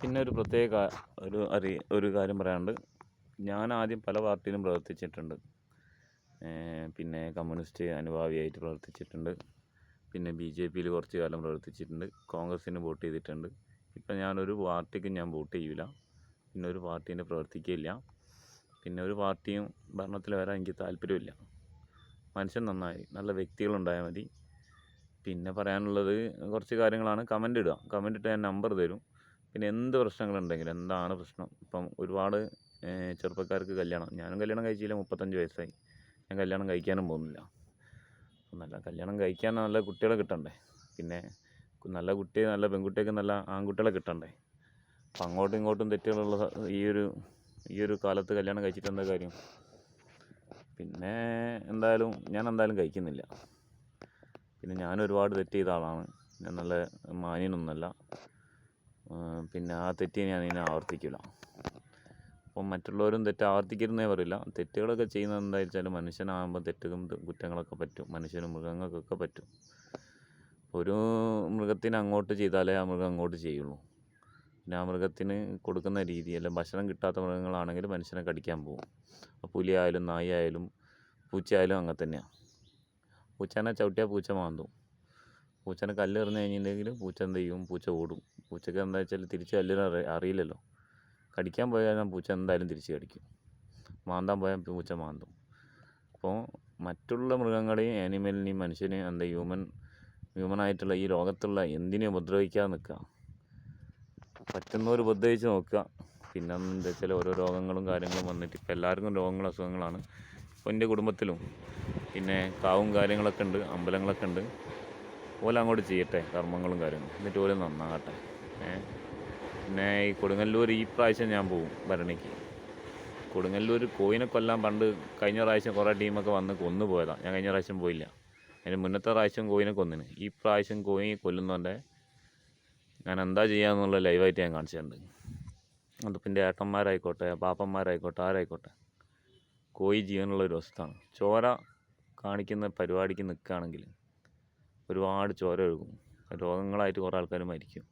പിന്നെ ഒരു പ്രത്യേക ഒരു കാര്യം പറയാനുണ്ട്. ഞാൻ ആദ്യം പല പാർട്ടിയിലും പ്രവർത്തിച്ചിട്ടുണ്ട്. പിന്നെ കമ്മ്യൂണിസ്റ്റ് അനുഭാവിയായിട്ട് പ്രവർത്തിച്ചിട്ടുണ്ട്. പിന്നെ BJPയിൽ കുറച്ച് കാലം പ്രവർത്തിച്ചിട്ടുണ്ട്. കോൺഗ്രസ്സിന് വോട്ട് ചെയ്തിട്ടുണ്ട്. ഇപ്പം ഞാനൊരു പാർട്ടിക്കും ഞാൻ വോട്ട് ചെയ്യില്ല. പിന്നെ ഒരു പാർട്ടീനെ പ്രവർത്തിക്കുകയില്ല. പിന്നെ ഒരു പാർട്ടിയും ഭരണത്തിൽ വരാൻ എനിക്ക് താല്പര്യമില്ല. മനുഷ്യൻ നന്നായി നല്ല വ്യക്തികളുണ്ടായാൽ മതി. പിന്നെ പറയാനുള്ളത് കുറച്ച് കാര്യങ്ങളാണ്. കമൻ്റ് ഇടുക. കമൻ്റ് ഇട്ട് ഞാൻ നമ്പർ തരും. പിന്നെ എന്ത് പ്രശ്നങ്ങളുണ്ടെങ്കിലും എന്താണ് പ്രശ്നം, ഇപ്പം ഒരുപാട് ചെറുപ്പക്കാർക്ക് ഞാനും കല്യാണം കഴിച്ചില്ല, 35 വയസ്സായി. ഞാൻ കല്യാണം കഴിക്കാനും പോകുന്നില്ല. നല്ല കല്യാണം കഴിക്കാൻ നല്ല കുട്ടികളെ കിട്ടണ്ടേ, പിന്നെ നല്ല പെൺകുട്ടിയൊക്കെ നല്ല ആൺകുട്ടികളെ കിട്ടണ്ടേ. അപ്പം അങ്ങോട്ടും ഇങ്ങോട്ടും തെറ്റുകളുള്ള ഈ ഒരു കാലത്ത് കല്യാണം കഴിച്ചിട്ട് എന്താ കാര്യം? പിന്നെ ഞാൻ എന്തായാലും കഴിക്കുന്നില്ല. പിന്നെ ഞാൻ ഒരുപാട് തെറ്റ് ചെയ്ത ആളാണ്. ഞാൻ നല്ല മാന്യനൊന്നുമല്ല. പിന്നെ ആ തെറ്റ് ഞാനിങ്ങനെ ആവർത്തിക്കില്ല. അപ്പം മറ്റുള്ളവരും തെറ്റ് ആവർത്തിക്കരുതെന്നേ പറയില്ല. തെറ്റുകളൊക്കെ ചെയ്യുന്നത് എന്താ വെച്ചാൽ മനുഷ്യനാകുമ്പോൾ തെറ്റും കുറ്റങ്ങളൊക്കെ പറ്റും. മനുഷ്യനും മൃഗങ്ങൾക്കൊക്കെ പറ്റും. ഒരു മൃഗത്തിന് അങ്ങോട്ട് ചെയ്താലേ ആ മൃഗം അങ്ങോട്ട് ചെയ്യുള്ളൂ. പിന്നെ ആ മൃഗത്തിന് കൊടുക്കുന്ന രീതി, അല്ലെങ്കിൽ ഭക്ഷണം കിട്ടാത്ത മൃഗങ്ങളാണെങ്കിൽ മനുഷ്യനെ കടിക്കാൻ പോകും. പുലിയായാലും നായയായാലും പൂച്ചയായാലും അങ്ങനെ തന്നെയാണ്. പൂച്ചേനെ ചവിട്ടിയാൽ പൂച്ച മാന്തും. പൂച്ചനെ കല്ലെറിഞ്ഞ് കഴിഞ്ഞിട്ടുണ്ടെങ്കിൽ പൂച്ച എന്ത് ചെയ്യും? പൂച്ച ഓടും. പൂച്ചക്ക് എന്താ വെച്ചാൽ തിരിച്ച് കല്ലെറിയാൻ അറിയില്ലല്ലോ. കടിക്കാൻ പോയാൽ പൂച്ച എന്തായാലും തിരിച്ച് കടിക്കും. മാന്താൻ പോയാൽ പൂച്ച മാന്തും. അപ്പോൾ മറ്റുള്ള മൃഗങ്ങളെയും ആനിമലിനെയും മനുഷ്യനെയും ഹ്യൂമനായിട്ടുള്ള ഈ ലോകത്തുള്ള എന്തിനെയും ഉപദ്രവിക്കാതെ നിൽക്കുക. പറ്റുന്നവർ ഉപദ്രവിച്ച് നോക്കുക. പിന്നെ എന്താ വെച്ചാൽ ഓരോ രോഗങ്ങളും കാര്യങ്ങളും വന്നിട്ട് ഇപ്പം എല്ലാവർക്കും രോഗങ്ങളും അസുഖങ്ങളാണ്. ഇപ്പോൾ എൻ്റെ കുടുംബത്തിലും പിന്നെ കാവും കാര്യങ്ങളൊക്കെ ഉണ്ട്, അമ്പലങ്ങളൊക്കെ ഉണ്ട്. ഓല അങ്ങോട്ട് ചെയ്യട്ടെ കർമ്മങ്ങളും കാര്യങ്ങളും, എന്നിട്ട് ഓല നന്നാകട്ടെ. പിന്നെ ഈ കൊടുങ്ങല്ലൂർ ഈ പ്രാവശ്യം ഞാൻ പോവും ഭരണിക്ക്. കൊടുങ്ങല്ലൂർ കോയിനെ കൊല്ലാൻ പണ്ട് കഴിഞ്ഞ പ്രാവശ്യം കുറേ ടീമൊക്കെ വന്ന് കൊന്നു പോയതാണ്. ഞാൻ കഴിഞ്ഞ പ്രാവശ്യം പോയില്ല. അതിന് മുന്നത്തെ പ്രാവശ്യം കോയിനെ കൊന്നിന്. ഈ പ്രാവശ്യം കോയി കൊല്ലുന്നതിൻ്റെ ഞാൻ എന്താ ചെയ്യാമെന്നുള്ള ലൈവായിട്ട് ഞാൻ കാണിച്ചിട്ടുണ്ട്. അതിപ്പോൾ എൻ്റെ ഏട്ടന്മാരായിക്കോട്ടെ, പാപ്പന്മാരായിക്കോട്ടെ, ആരായിക്കോട്ടെ, കോഴി ജീവനുള്ളൊരു വസ്തുവാണ്. ചോര കാണിക്കുന്ന പരിപാടിക്ക് നിൽക്കുകയാണെങ്കിൽ ഒരുപാട് ചോര ഒഴുകും. രോഗങ്ങളായിട്ട് കുറേ ആൾക്കാർ മരിക്കും.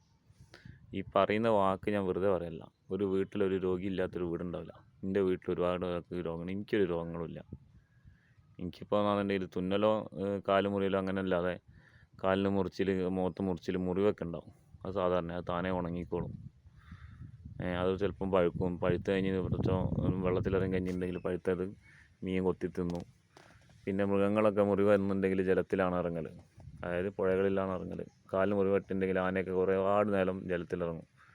ഈ പറയുന്ന വാക്ക് ഞാൻ വെറുതെ പറയല്ല. ഒരു വീട്ടിലൊരു രോഗി ഇല്ലാത്തൊരു വീടുണ്ടാവില്ല. എൻ്റെ വീട്ടിൽ ഒരുപാട് പേർക്ക് രോഗങ്ങൾ, എനിക്കൊരു രോഗങ്ങളുമില്ല. എനിക്കിപ്പോൾ എന്നുണ്ടെങ്കിൽ തുന്നലോ കാല് മുറിയിലോ അങ്ങനെ അല്ലാതെ കാലിന് മുറിച്ചിൽ, മുഖത്ത് മുറിച്ചിൽ, മുറിവൊക്കെ ഉണ്ടാവും. അത് സാധാരണ, അത് താനേ ഉണങ്ങിക്കോളും. അത് ചിലപ്പം പഴുത്ത് കഴിഞ്ഞ് കുറച്ചോ വെള്ളത്തിലിറങ്ങി കഴിഞ്ഞിട്ടുണ്ടെങ്കിൽ പഴുത്തത് മീൻ കൊത്തി തിന്നു. പിന്നെ മൃഗങ്ങളൊക്കെ മുറിവ് വരുന്നുണ്ടെങ്കിൽ ജലത്തിലാണ് ഇറങ്ങൽ, അതായത് പുഴകളിലാണ് ഇറങ്ങൽ. കാലിന് മുറിവെട്ടുണ്ടെങ്കിൽ ആനയൊക്കെ ഒരുപാട് നേരം ജലത്തിലിറങ്ങും.